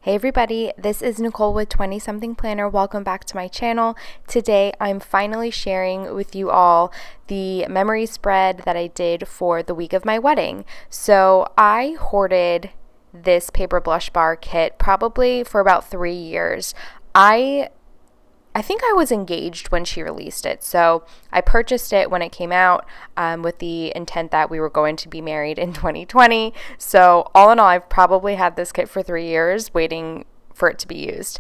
Hey everybody, this is Nicole with 20 Something Planner. Welcome back to my channel. Today I'm finally sharing with you all the memory spread that I did for the week of my wedding. So I hoarded this paper blush bar kit probably for about 3 years. I think I was engaged when she released it, so I purchased it when it came out with the intent that we were going to be married in 2020. So all in all, I've probably had this kit for 3 years waiting for it to be used.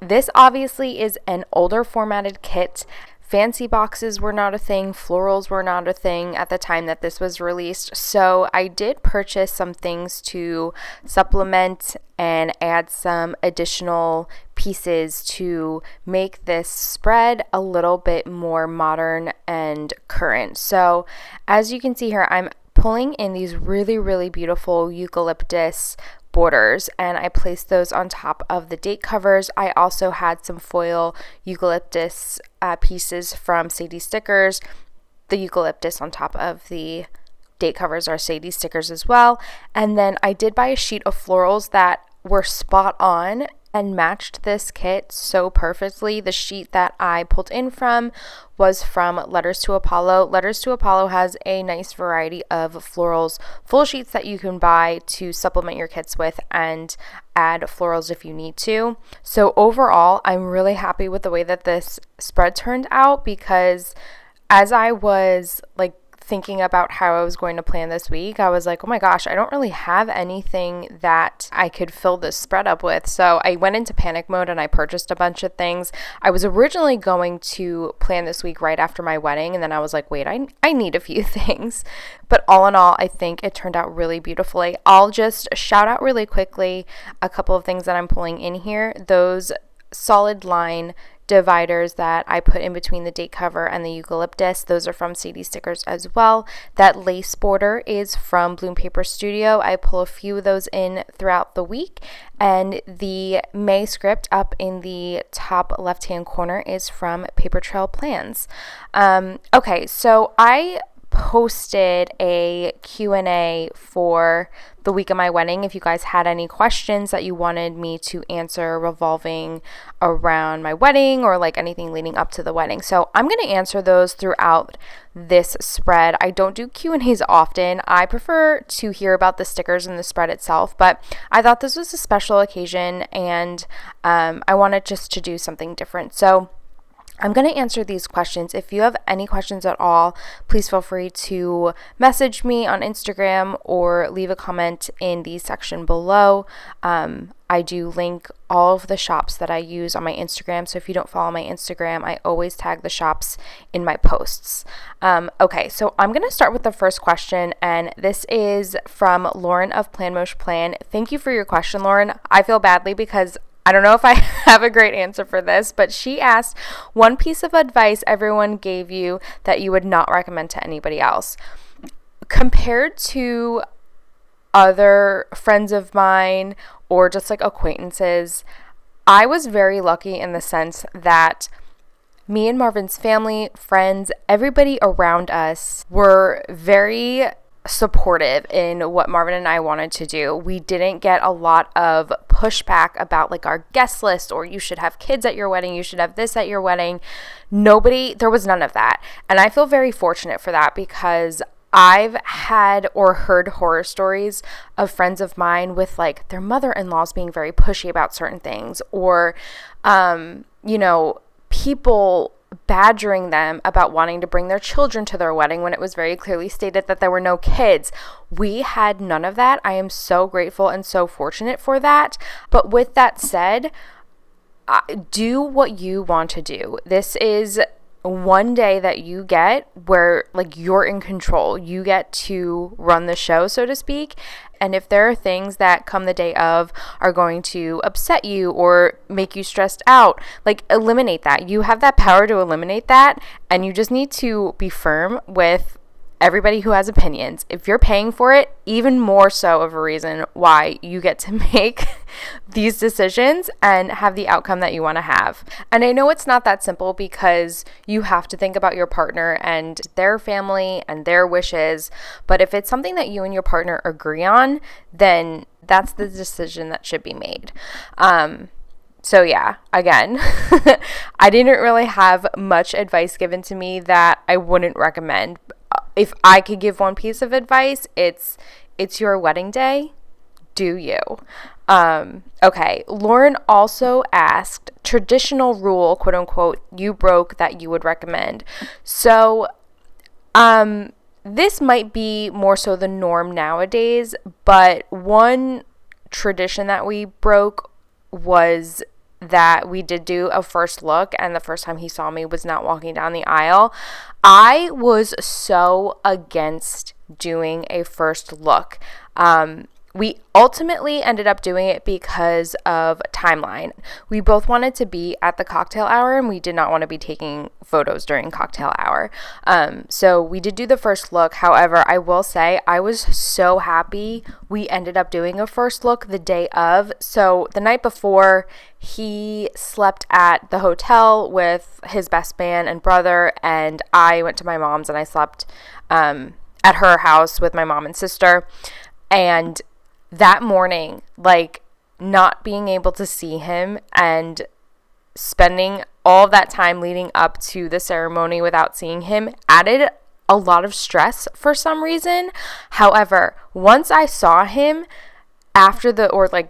This obviously is an older formatted kit. Fancy boxes were not a thing, florals were not a thing at the time that this was released, so I did purchase some things to supplement and add some additional pieces to make this spread a little bit more modern and current. So as you can see here, I'm pulling in these really, really beautiful eucalyptus borders, and I placed those on top of the date covers. I also had some foil eucalyptus pieces from Sadie Stickers. The eucalyptus on top of the date covers are Sadie Stickers as well. And then I did buy a sheet of florals that were spot on and matched this kit so perfectly. The sheet that I pulled in from was from Letters to Apollo. Letters to Apollo has a nice variety of florals, full sheets that you can buy to supplement your kits with and add florals if you need to. So overall, I'm really happy with the way that this spread turned out, because as I was thinking about how I was going to plan this week, I was like, oh my gosh, I don't really have anything that I could fill this spread up with. So I went into panic mode and I purchased a bunch of things. I was originally going to plan this week right after my wedding, and then I was like, wait, I need a few things. But all in all, I think it turned out really beautifully. I'll just shout out really quickly a couple of things that I'm pulling in here. Those solid line dividers that I put in between the date cover and the eucalyptus, those are from Sadie Stickers as well. That lace border is from Bloom Paper Studio. I pull a few of those in throughout the week, and the May script up in the top left hand corner is from Paper Trail Plans. Okay, so I posted a Q&A for the week of my wedding if you guys had any questions that you wanted me to answer revolving around my wedding or anything leading up to the wedding. So I'm going to answer those throughout this spread. I don't do Q&As often. I prefer to hear about the stickers and the spread itself, but I thought this was a special occasion and I wanted just to do something different. So I'm going to answer these questions. If you have any questions at all, please feel free to message me on Instagram or leave a comment in the section below. I do link all of the shops that I use on my Instagram, so if you don't follow my Instagram, I always tag the shops in my posts. Okay, so I'm going to start with the first question, and this is from Lauren of Plan Mosh Plan. Thank you for your question, Lauren. I feel badly because I don't know if I have a great answer for this, but she asked, one piece of advice everyone gave you that you would not recommend to anybody else. Compared to other friends of mine or just acquaintances, I was very lucky in the sense that me and Marvin's family, friends, everybody around us were very supportive in what Marvin and I wanted to do. We didn't get a lot of pushback about our guest list, or you should have kids at your wedding, you should have this at your wedding. There was none of that. And I feel very fortunate for that, because I've had or heard horror stories of friends of mine with their mother-in-laws being very pushy about certain things, or people badgering them about wanting to bring their children to their wedding when it was very clearly stated that there were no kids. We had none of that. I am so grateful and so fortunate for that. But with that said, do what you want to do. This is one day that you get where you're in control. You get to run the show, so to speak. And if there are things that come the day of are going to upset you or make you stressed out, eliminate that. You have that power to eliminate that, and you just need to be firm with everybody who has opinions, if you're paying for it, even more so of a reason why you get to make these decisions and have the outcome that you want to have. And I know it's not that simple because you have to think about your partner and their family and their wishes, but if it's something that you and your partner agree on, then that's the decision that should be made. So yeah, again, I didn't really have much advice given to me that I wouldn't recommend. If I could give one piece of advice, it's your wedding day. Do you? Okay. Lauren also asked, traditional rule, quote unquote, you broke that you would recommend. So, this might be more so the norm nowadays, but one tradition that we broke was that we did do a first look, and the first time he saw me was not walking down the aisle. I was so against doing a first look. We ultimately ended up doing it because of timeline. We both wanted to be at the cocktail hour, and we did not want to be taking photos during cocktail hour. So we did do the first look. However, I will say I was so happy we ended up doing a first look the day of. So the night before, he slept at the hotel with his best man and brother, and I went to my mom's and I slept at her house with my mom and sister. And that morning, like, not being able to see him and spending all of that time leading up to the ceremony without seeing him added a lot of stress for some reason. However, once I saw him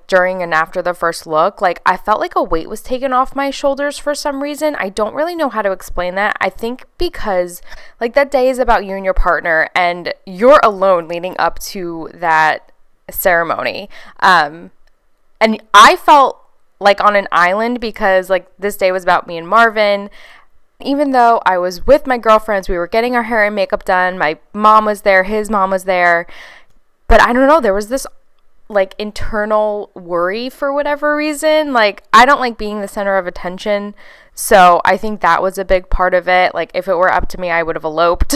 during and after the first look, like, I felt like a weight was taken off my shoulders for some reason. I don't really know how to explain that. I think because, like, that day is about you and your partner, and you're alone leading up to that ceremony. And I felt like on an island because, like, this day was about me and Marvin. Even though I was with my girlfriends, we were getting our hair and makeup done. My mom was there, his mom was there. But I don't know, there was this, like, internal worry for whatever reason. Like, I don't like being the center of attention, so I think that was a big part of it. Like, if it were up to me, I would have eloped.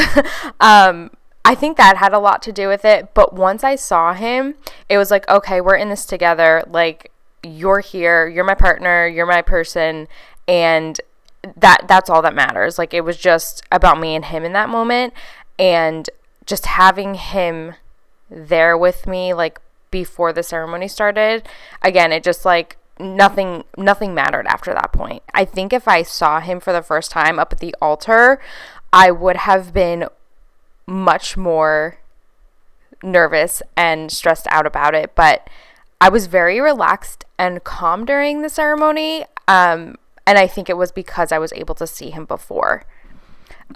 I think that had a lot to do with it. But once I saw him, it was like, okay, we're in this together. Like, you're here, you're my partner, you're my person, and that's all that matters. Like, it was just about me and him in that moment, and just having him there with me, like, before the ceremony started, again, it just, like, nothing mattered after that point. I think if I saw him for the first time up at the altar, I would have been much more nervous and stressed out about it, but I was very relaxed and calm during the ceremony, and I think it was because I was able to see him before.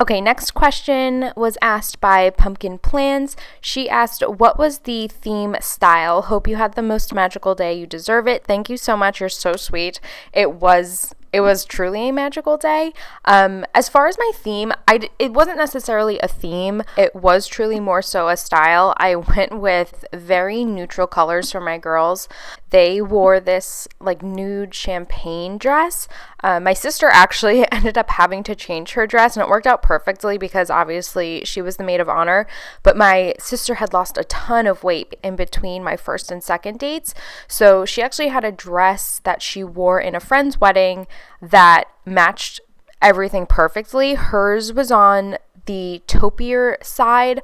Okay, next question was asked by Pumpkin Plans. She asked, what was the theme style? Hope you had the most magical day. You deserve it. Thank you so much. You're so sweet. It was truly a magical day. As far as my theme, it wasn't necessarily a theme. It was truly more so a style. I went with very neutral colors for my girls. They wore this, like, nude champagne dress. My sister actually ended up having to change her dress, and it worked out perfectly because obviously she was the maid of honor, but my sister had lost a ton of weight in between my first and second dates, so she actually had a dress that she wore in a friend's wedding that matched everything perfectly. Hers was on the taupier side,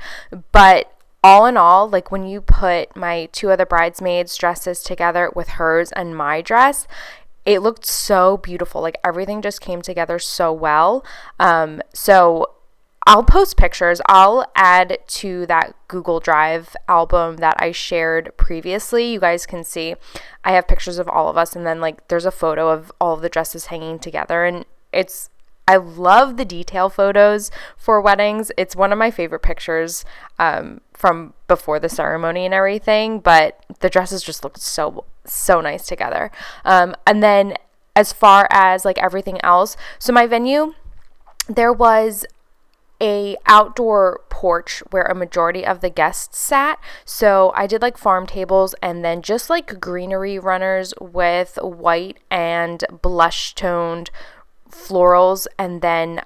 but all in all, like, when you put my two other bridesmaids' dresses together with hers and my dress, it looked so beautiful. Like, everything just came together so well. So I'll post pictures. I'll add to that Google Drive album that I shared previously. You guys can see I have pictures of all of us, and then, like, there's a photo of all of the dresses hanging together, and I love the detail photos for weddings. It's one of my favorite pictures from before the ceremony and everything, but the dresses just looked so nice together. And then as far as, like, everything else, so my venue, there was a outdoor porch where a majority of the guests sat. So I did, like, farm tables and then just, like, greenery runners with white and blush toned florals, and then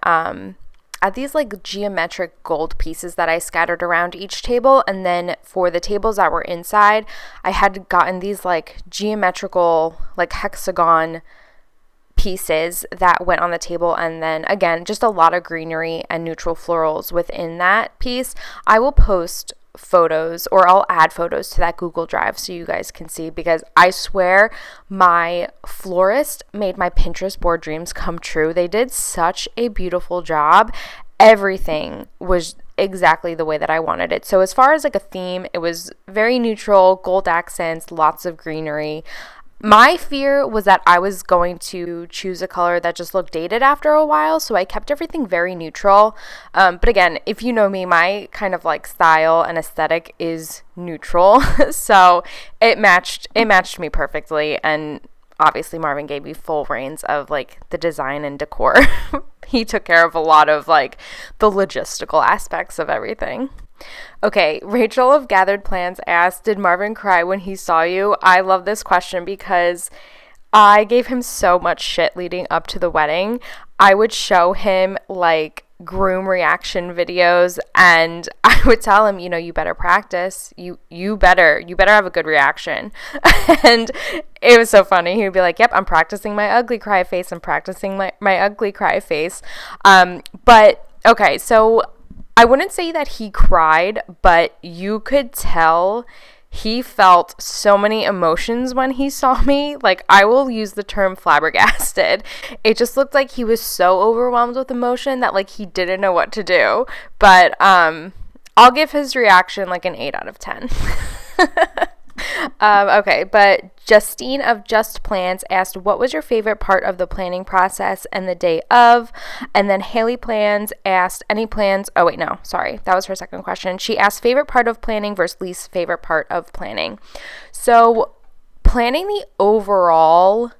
had these like geometric gold pieces that I scattered around each table. And then for the tables that were inside, I had gotten these like geometrical, like hexagon pieces that went on the table, and then again just a lot of greenery and neutral florals within that piece. I will post photos, or I'll add photos to that Google Drive so you guys can see, because I swear my florist made my Pinterest board dreams come true. They did such a beautiful job. Everything was exactly the way that I wanted it. So as far as like a theme, it was very neutral, gold accents, lots of greenery. My fear was that I was going to choose a color that just looked dated after a while, so I kept everything very neutral. But again, if you know me, my kind of like style and aesthetic is neutral, so it matched me perfectly. And obviously Marvin gave me full reins of like the design and decor. He took care of a lot of like the logistical aspects of everything. Okay, Rachel of Gathered Plans asked, did Marvin cry when he saw you? I love this question because I gave him so much shit leading up to the wedding. I would show him like groom reaction videos, and I would tell him, you better practice. You better have a good reaction. And it was so funny. He would be like, yep, I'm practicing my ugly cry face. I'm practicing my ugly cry face. But okay, so I wouldn't say that he cried, but you could tell he felt so many emotions when he saw me. Like, I will use the term flabbergasted. It just looked like he was so overwhelmed with emotion that like he didn't know what to do. But I'll give his reaction like an 8 out of 10. Okay, but Justine of Just Plans asked, what was your favorite part of the planning process and the day of? And then Haley Plans asked, any plans? Oh, wait, no, sorry. That was her second question. She asked favorite part of planning versus least favorite part of planning. So planning the overall,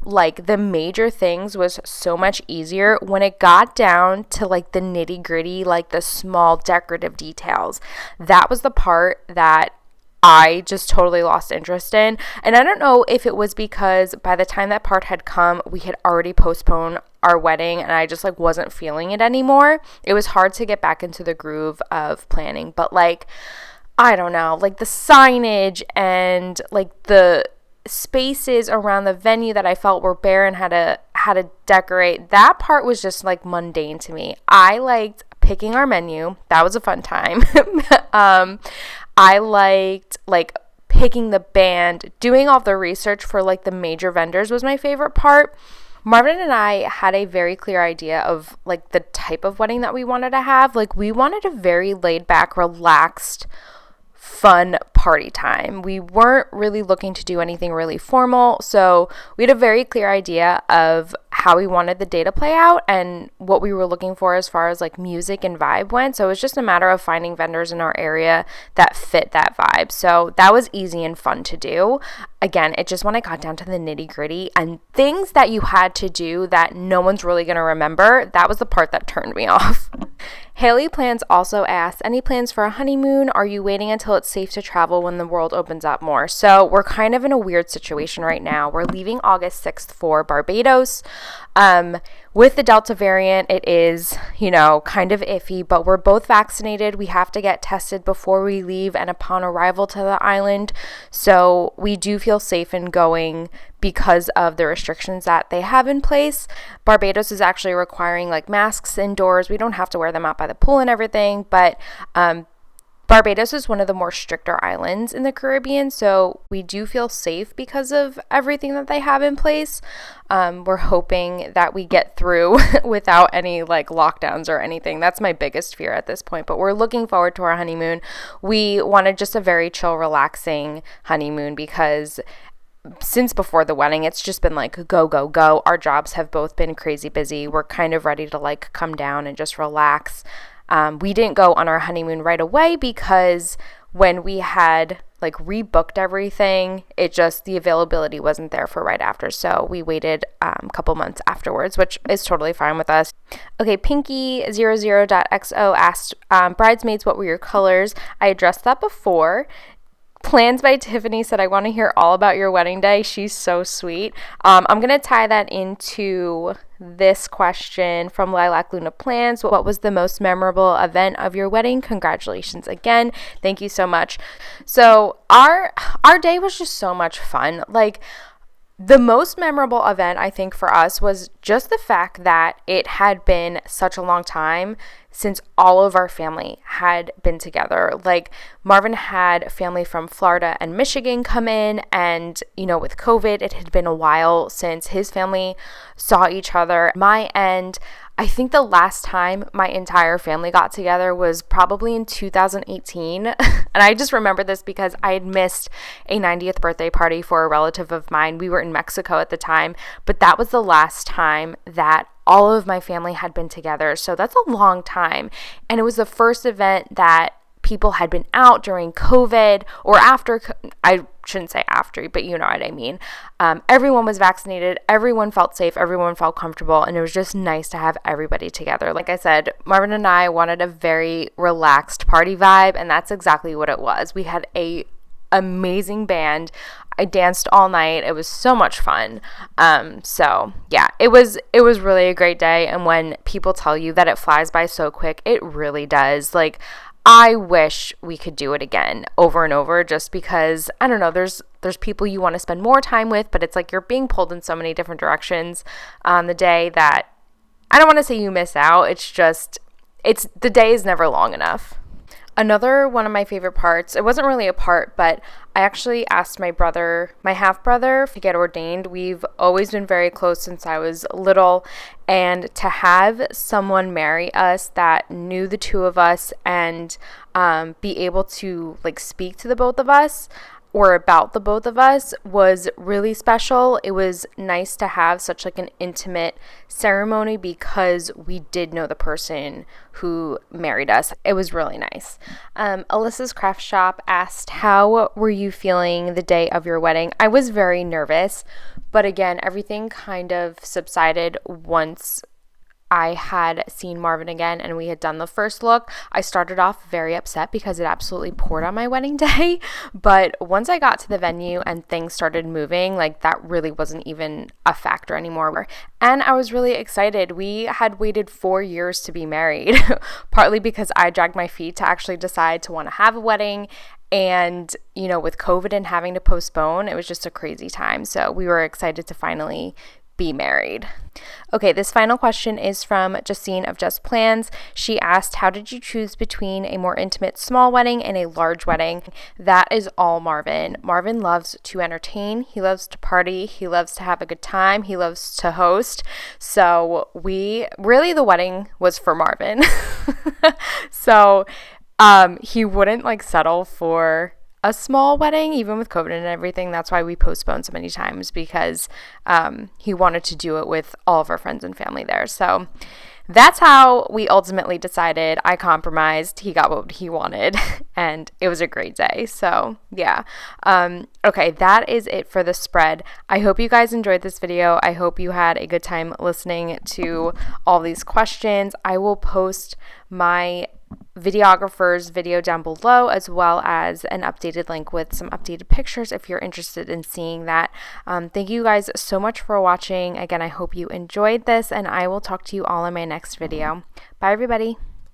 like the major things, was so much easier when it got down to like the nitty gritty, like the small decorative details. That was the part that I just totally lost interest in. And I don't know if it was because by the time that part had come, we had already postponed our wedding and I just like wasn't feeling it anymore. It was hard to get back into the groove of planning. But like, I don't know, like the signage and like the spaces around the venue that I felt were bare and had to decorate, that part was just like mundane to me. I liked picking our menu. That was a fun time. I liked like picking the band, doing all the research for like the major vendors was my favorite part. Marvin and I had a very clear idea of like the type of wedding that we wanted to have. Like we wanted a very laid back, relaxed, fun party time. We weren't really looking to do anything really formal, so we had a very clear idea of how we wanted the day to play out and what we were looking for as far as like music and vibe went. So it was just a matter of finding vendors in our area that fit that vibe. So that was easy and fun to do. Again, it just when I got down to the nitty gritty and things that you had to do that no one's really going to remember, that was the part that turned me off. Haley Plans also asked, any plans for a honeymoon? Are you waiting until it's safe to travel when the world opens up more? So we're kind of in a weird situation right now. We're leaving August 6th for Barbados. With the Delta variant, it is, kind of iffy, but we're both vaccinated. We have to get tested before we leave and upon arrival to the island. So we do feel safe in going because of the restrictions that they have in place. Barbados is actually requiring like masks indoors. We don't have to wear them out by the pool and everything, but Barbados is one of the more stricter islands in the Caribbean, so we do feel safe because of everything that they have in place. We're hoping that we get through without any like lockdowns or anything. That's my biggest fear at this point, but we're looking forward to our honeymoon. We wanted just a very chill, relaxing honeymoon because since before the wedding, it's just been like go, go, go. Our jobs have both been crazy busy. We're kind of ready to like come down and just relax. We didn't go on our honeymoon right away because when we had like rebooked everything, the availability wasn't there for right after. So we waited a couple months afterwards, which is totally fine with us. Okay, Pinky00.xo asked, bridesmaids, what were your colors? I addressed that before. Plans by Tiffany said, I want to hear all about your wedding day. She's so sweet. I'm going to tie that into this question from Lilac Luna Plans. What was the most memorable event of your wedding? Congratulations again. Thank you so much. So our day was just so much fun. Like, the most memorable event, I think, for us was just the fact that it had been such a long time since all of our family had been together. Like, Marvin had family from Florida and Michigan come in, and, you know, with COVID, it had been a while since his family saw each other. My end, I think the last time my entire family got together was probably in 2018. And I just remember this because I had missed a 90th birthday party for a relative of mine. We were in Mexico at the time, but that was the last time that all of my family had been together. So that's a long time. And it was the first event that people had been out during COVID or after. I shouldn't say after, but you know what I mean. Everyone was vaccinated. Everyone felt safe. Everyone felt comfortable. And it was just nice to have everybody together. Like I said, Marvin and I wanted a very relaxed party vibe, and that's exactly what it was. We had a amazing band. I danced all night. It was so much fun. So yeah, it was really a great day. And when people tell you that it flies by so quick, it really does. Like, I wish we could do it again over and over, just because, I don't know, there's people you want to spend more time with, but it's like you're being pulled in so many different directions on the day that I don't want to say you miss out. It's just, the day is never long enough. Another one of my favorite parts, it wasn't really a part, but I actually asked my brother, my half-brother, to get ordained. We've always been very close since I was little, and to have someone marry us that knew the two of us and be able to, like, speak to the both of us or about the both of us was really special. It was nice to have such, like, an intimate ceremony because we did know the person who married us. It was really nice. Alyssa's Craft Shop asked, how were you feeling the day of your wedding? I was very nervous, but again, everything kind of subsided once I had seen Marvin again and we had done the first look. I started off very upset because it absolutely poured on my wedding day, but once I got to the venue and things started moving, like, that really wasn't even a factor anymore. And I was really excited. We had waited 4 years to be married, partly because I dragged my feet to actually decide to want to have a wedding. And, you know, with COVID and having to postpone, it was just a crazy time. So we were excited to finally be married. Okay, this final question is from Justine of Just Plans. She asked, how did you choose between a more intimate small wedding and a large wedding? That is all Marvin. Marvin loves to entertain. He loves to party. He loves to have a good time. He loves to host. So the wedding was for Marvin. So he wouldn't, like, settle for a small wedding, even with COVID and everything. That's why we postponed so many times, because he wanted to do it with all of our friends and family there. So that's how we ultimately decided. I compromised. He got what he wanted, and it was a great day. So yeah. Okay, that is it for the spread. I hope you guys enjoyed this video. I hope you had a good time listening to all these questions. I will post my videographer's video down below, as well as an updated link with some updated pictures if you're interested in seeing that. Thank you guys so much for watching. Again, I hope you enjoyed this, and I will talk to you all in my next video. Bye, everybody.